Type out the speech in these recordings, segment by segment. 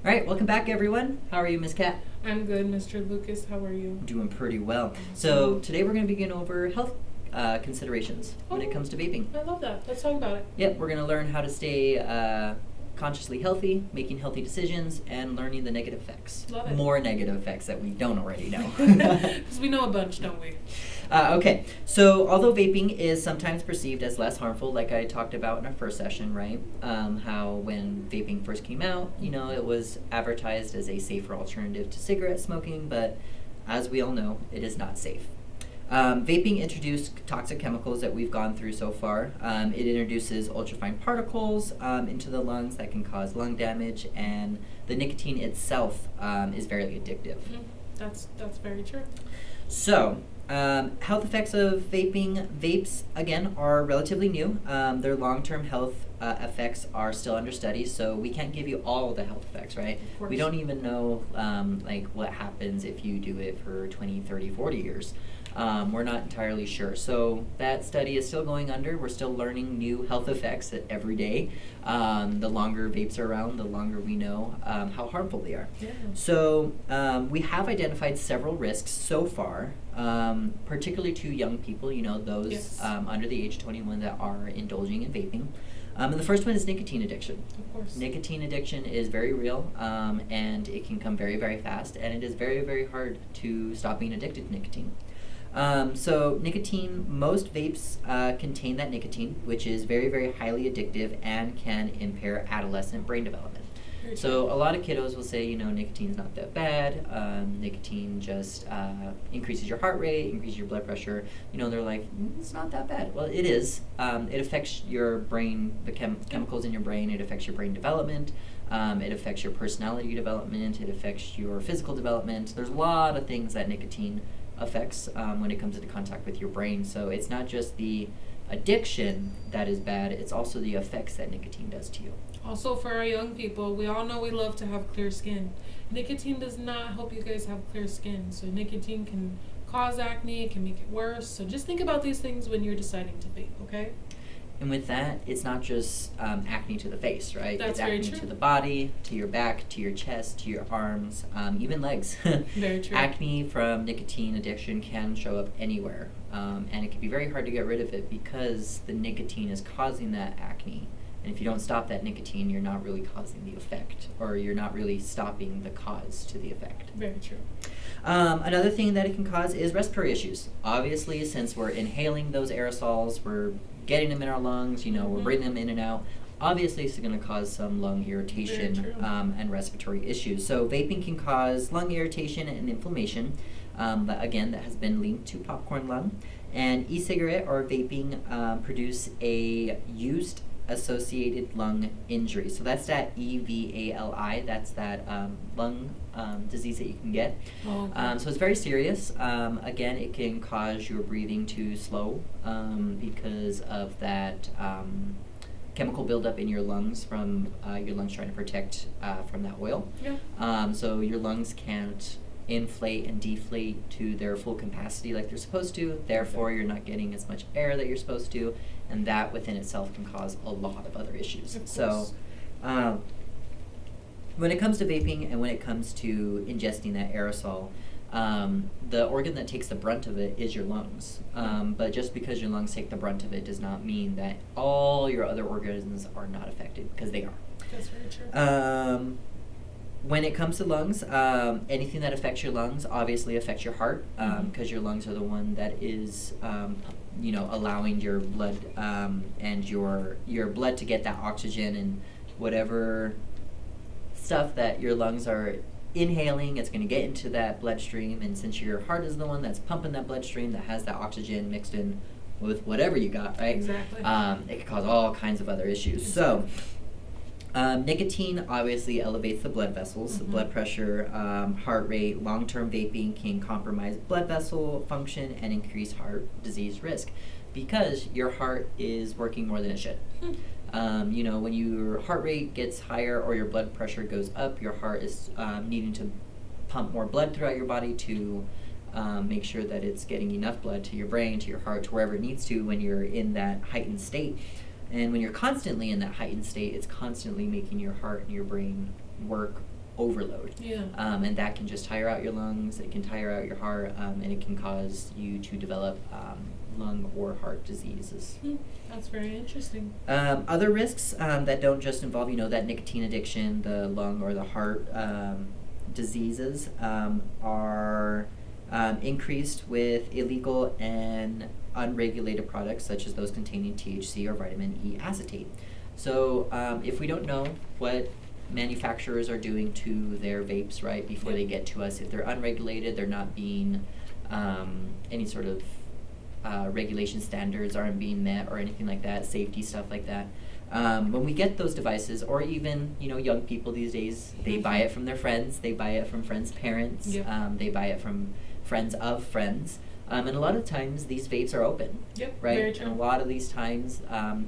All right, welcome back, everyone. How are you, Miss Cat? I'm good, Mr. Lucas. How are you? Doing pretty well. So today we're going to begin over health considerations when it comes to vaping. I love that. Let's talk about it. Yep, we're going to learn how to stay consciously healthy, making healthy decisions, and learning the negative effects. Love it. More negative effects that we don't already know. Because we know a bunch, don't we? Okay, so although vaping is sometimes perceived as less harmful, like I talked about in our first session, right? How when vaping first came out, it was advertised as a safer alternative to cigarette smoking, but as we all know, it is not safe. Vaping introduced toxic chemicals that we've gone through so far. It introduces ultrafine particles into the lungs that can cause lung damage, and the nicotine itself is very addictive. That's very true. So, health effects of vaping. Vapes, again, are relatively new. Their long-term health effects are still under study, so we can't give you all the health effects, right? Of course. We don't even know what happens if you do it for 20, 30, 40 years. We're not entirely sure. So that study is still going under. We're still learning new health effects every day. The longer vapes are around, the longer we know how harmful they are. Yeah. So we have identified several risks so far, particularly to young people, those Yes. under the age of 21 that are indulging in vaping. And the first one is nicotine addiction. Of course. Nicotine addiction is very real, and it can come very, very fast, and it is very, very hard to stop being addicted to nicotine. So nicotine, most vapes contain that nicotine, which is very, very highly addictive and can impair adolescent brain development. Very So true. a lot of kiddos will say, nicotine's not that bad. Nicotine just increases your heart rate, increases your blood pressure. They're like, it's not that bad. Well, it is. It affects your brain, the chemicals in your brain. It affects your brain development. It affects your personality development. It affects your physical development. There's a lot of things that nicotine affects when it comes into contact with your brain. So it's not just the addiction that is bad, it's also the effects that nicotine does to you. Also, for our young people, we all know we love to have clear skin. Nicotine does not help you guys have clear skin. So nicotine can cause acne, it can make it worse. So just think about these things when you're deciding to vape, okay? And with that, it's not just acne to the face, right? That's it's very acne true. to the body, to your back, to your chest, to your arms, even legs. Very true. Acne from nicotine addiction can show up anywhere, and it can be very hard to get rid of it because the nicotine is causing that acne. And if you don't stop that nicotine, you're not really causing the effect, or you're not really stopping the cause to the effect. Very true. Another thing that it can cause is respiratory issues. Obviously, since we're inhaling those aerosols, we're getting them in our lungs, we're breathing them in and out. Obviously, it's going to cause some lung irritation Very true. and respiratory issues. So vaping can cause lung irritation and inflammation, but again, that has been linked to popcorn lung. And e-cigarette or vaping produce a used associated lung injury. So that's that EVALI, that's that lung disease that you can get. Oh, okay. So it's very serious. Again, it can cause your breathing to slow because of that chemical buildup in your lungs from your lungs trying to protect from that oil. Yeah. So your lungs can't inflate and deflate to their full capacity like they're supposed to. Therefore, you're not getting as much air that you're supposed to, and that within itself can cause a lot of other issues. Of So course. when it comes to vaping and when it comes to ingesting that aerosol, the organ that takes the brunt of it is your lungs. But just because your lungs take the brunt of it does not mean that all your other organs are not affected, because they are. That's very true. When it comes to lungs, anything that affects your lungs obviously affects your heart, because your lungs are the one that is, allowing your blood and your blood to get that oxygen and whatever stuff that your lungs are inhaling. It's going to get into that bloodstream, and since your heart is the one that's pumping that bloodstream that has that oxygen mixed in with whatever you got, right? Exactly. It can cause all kinds of other issues. So. Nicotine obviously elevates the blood vessels, the blood pressure, heart rate. Long-term vaping can compromise blood vessel function and increase heart disease risk because your heart is working more than it should. When your heart rate gets higher or your blood pressure goes up, your heart is needing to pump more blood throughout your body to make sure that it's getting enough blood to your brain, to your heart, to wherever it needs to when you're in that heightened state. And when you're constantly in that heightened state, it's constantly making your heart and your brain work overload. Yeah. And that can just tire out your lungs, it can tire out your heart, and it can cause you to develop lung or heart diseases. That's very interesting. Other risks that don't just involve, that nicotine addiction, the lung or the heart diseases are increased with illegal and unregulated products such as those containing THC or vitamin E acetate. So if we don't know what manufacturers are doing to their vapes, right, before they get to us, if they're unregulated, they're not being any sort of regulation standards aren't being met or anything like that, safety stuff like that. When we get those devices, or even young people these days, they buy it from their friends, they buy it from friends' parents, they buy it from friends of friends, and a lot of times these vapes are open, right? Very true. And a lot of these times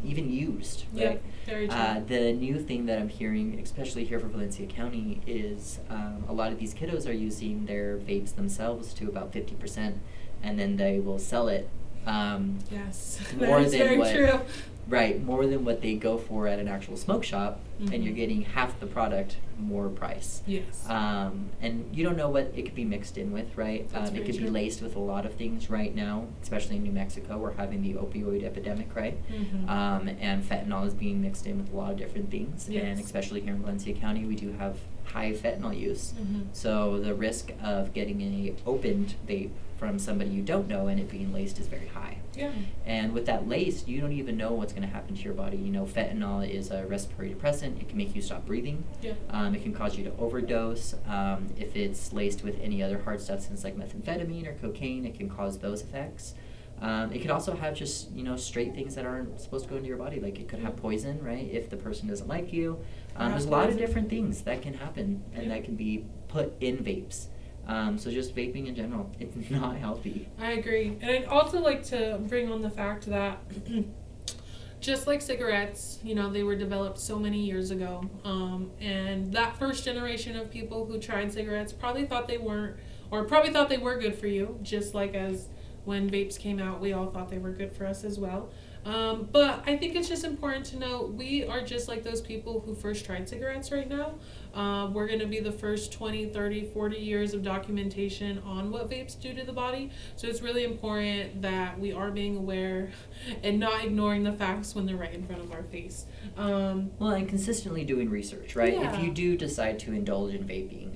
even used, right? Very true. The new thing that I'm hearing, especially here for Valencia County, is a lot of these kiddos are using their vapes themselves to about 50%, and then they will sell it Yes, more that is than very what true. Right, more than what they go for at an actual smoke shop, and you're getting half the product, more price. Yes. And you don't know what it could be mixed in with, right? That's It very could be true. laced with a lot of things right now, especially in New Mexico. We're having the opioid epidemic, right? And fentanyl is being mixed in with a lot of different things. Yes. And especially here in Valencia County, we do have high fentanyl use. So the risk of getting a opened vape from somebody you don't know and it being laced is very high. Yeah. And with that lace, you don't even know what's going to happen to your body. Fentanyl is a respiratory depressant. It can make you stop breathing. Yeah. It can cause you to overdose. If it's laced with any other hard substance like methamphetamine or cocaine, it can cause those effects. It could also have just, straight things that aren't supposed to go into your body. Like it could have poison, right? If the person doesn't like you. There's a lot of different things that can happen and that can be put in vapes. So just vaping in general, it's not healthy. I agree. And I'd also like to bring on the fact that just like cigarettes, they were developed so many years ago. And that first generation of people who tried cigarettes probably thought they weren't, or probably thought they were good for you, just like as when vapes came out, we all thought they were good for us as well. But I think it's just important to know we are just like those people who first tried cigarettes right now. We're going to be the first 20, 30, 40 years of documentation on what vapes do to the body. So it's really important that we are being aware and not ignoring the facts when they're right in front of our face. Well, and consistently doing research, right? Yeah. If you do decide to indulge in vaping,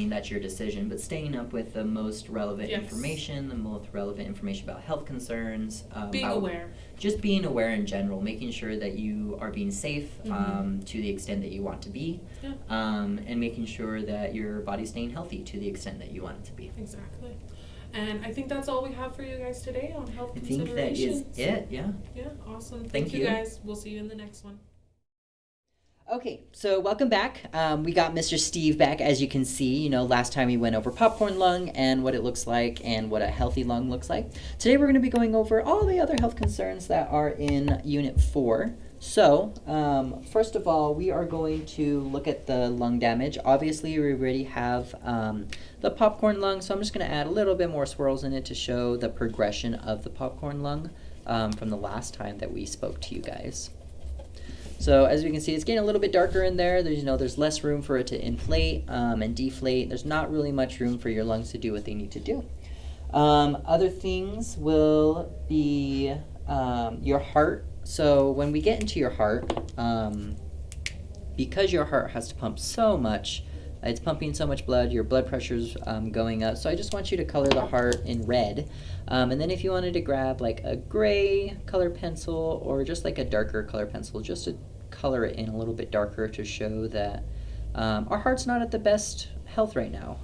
that's your decision, but staying up with the most relevant information, the most relevant information about health concerns. Being aware. Just being aware in general, making sure that you are being safe to the extent that you want to be, and making sure that your body's staying healthy to the extent that you want it to be. Exactly. And I think that's all we have for you guys today on health I think considerations. that is it, yeah. Yeah, awesome. Thank you you. guys. We'll see you in the next one. Okay, so welcome back. We got Mr. Steve back, as you can see. Last time we went over popcorn lung and what it looks like and what a healthy lung looks like. Today we're going to be going over all the other health concerns that are in Unit 4. So, first of all, we are going to look at the lung damage. Obviously, we already have the popcorn lung, so I'm just going to add a little bit more swirls in it to show the progression of the popcorn lung from the last time that we spoke to you guys. So as you can see, it's getting a little bit darker in there. There's less room for it to inflate and deflate. There's not really much room for your lungs to do what they need to do. Other things will be your heart. So when we get into your heart, because your heart has to pump so much, it's pumping so much blood, your blood pressure's going up. So I just want you to color the heart in red. And then if you wanted to grab like a gray color pencil or just like a darker color pencil, just to color it in a little bit darker to show that our heart's not at the best health right now.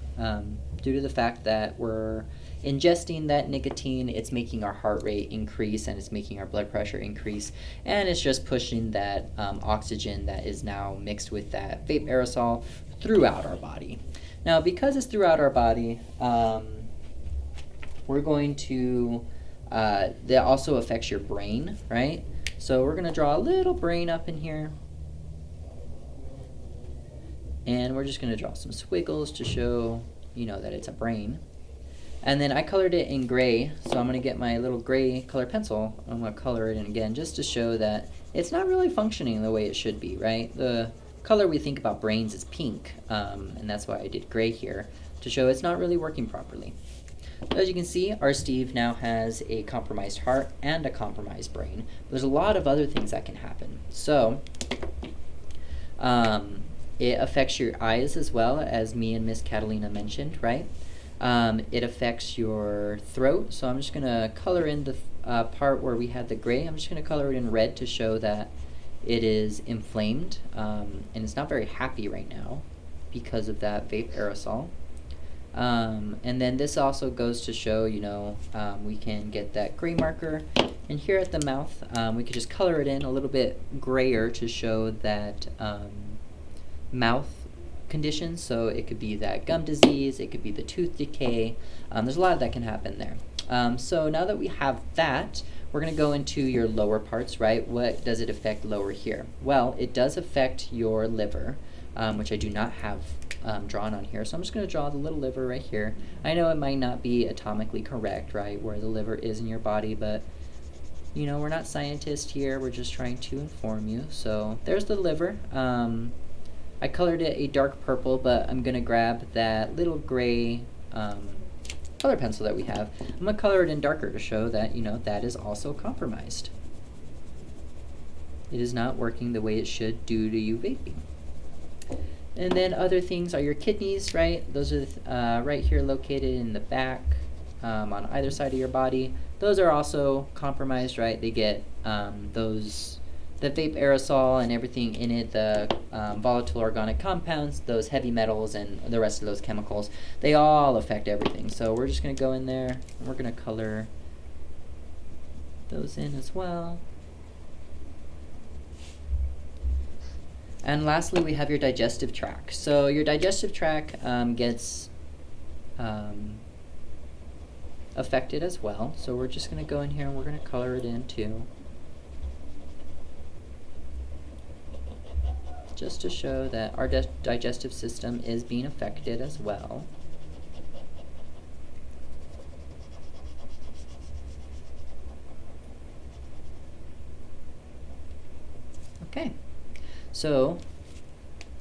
Due to the fact that we're ingesting that nicotine, it's making our heart rate increase and it's making our blood pressure increase, and it's just pushing that oxygen that is now mixed with that vape aerosol throughout our body. Now, because it's throughout our body, we're going to, that also affects your brain, right? So we're going to draw a little brain up in here. And we're just going to draw some squiggles to show, that it's a brain. And then I colored it in gray, so I'm going to get my little gray color pencil. I'm going to color it in again just to show that it's not really functioning the way it should be, right? The color we think about brains is pink, and that's why I did gray here, to show it's not really working properly. As you can see, our Steve now has a compromised heart and a compromised brain. There's a lot of other things that can happen. So, it affects your eyes as well, as me and Miss Catalina mentioned, right? It affects your throat, so I'm just going to color in the part where we had the gray. I'm just going to color it in red to show that it is inflamed, and it's not very happy right now because of that vape aerosol. And then this also goes to show, we can get that gray marker. And here at the mouth, we could just color it in a little bit grayer to show that mouth condition. So it could be that gum disease, it could be the tooth decay. There's a lot that can happen there. So now that we have that, we're going to go into your lower parts, right? What does it affect lower here? Well, it does affect your liver, which I do not have drawn on here. So I'm just going to draw the little liver right here. I know it might not be atomically correct, right, where the liver is in your body, but we're not scientists here. We're just trying to inform you. So there's the liver. I colored it a dark purple, but I'm going to grab that little gray color pencil that we have. I'm going to color it in darker to show that, that is also compromised. It is not working the way it should due to you vaping. And then other things are your kidneys, right? Those are right here located in the back on either side of your body. Those are also compromised, right? They get the vape aerosol and everything in it, the volatile organic compounds, those heavy metals, and the rest of those chemicals. They all affect everything. So we're just going to go in there and we're going to color those in as well. And lastly, we have your digestive tract. So your digestive tract gets affected as well. So we're just going to go in here and we're going to color it in too. Just to show that our digestive system is being affected as well. Okay. So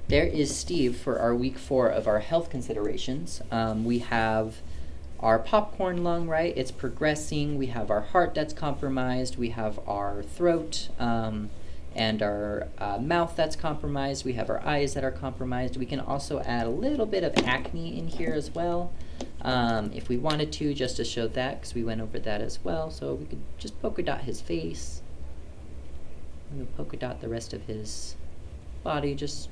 there is Steve for our week 4 of our health considerations. We have our popcorn lung, right? It's progressing. We have our heart that's compromised. We have our throat and our mouth that's compromised. We have our eyes that are compromised. We can also add a little bit of acne in here as well if we wanted to, just to show that, because we went over that as well. So we could just polka dot his face. We'll polka dot the rest of his body just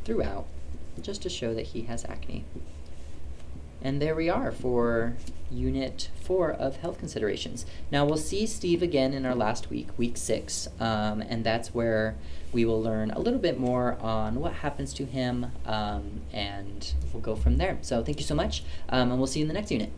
throughout, just to show that he has acne. And there we are for Unit 4 of Health Considerations. Now we'll see Steve again in our last week, week 6, and that's where we will learn a little bit more on what happens to him, and we'll go from there. So thank you so much, and we'll see you in the next unit.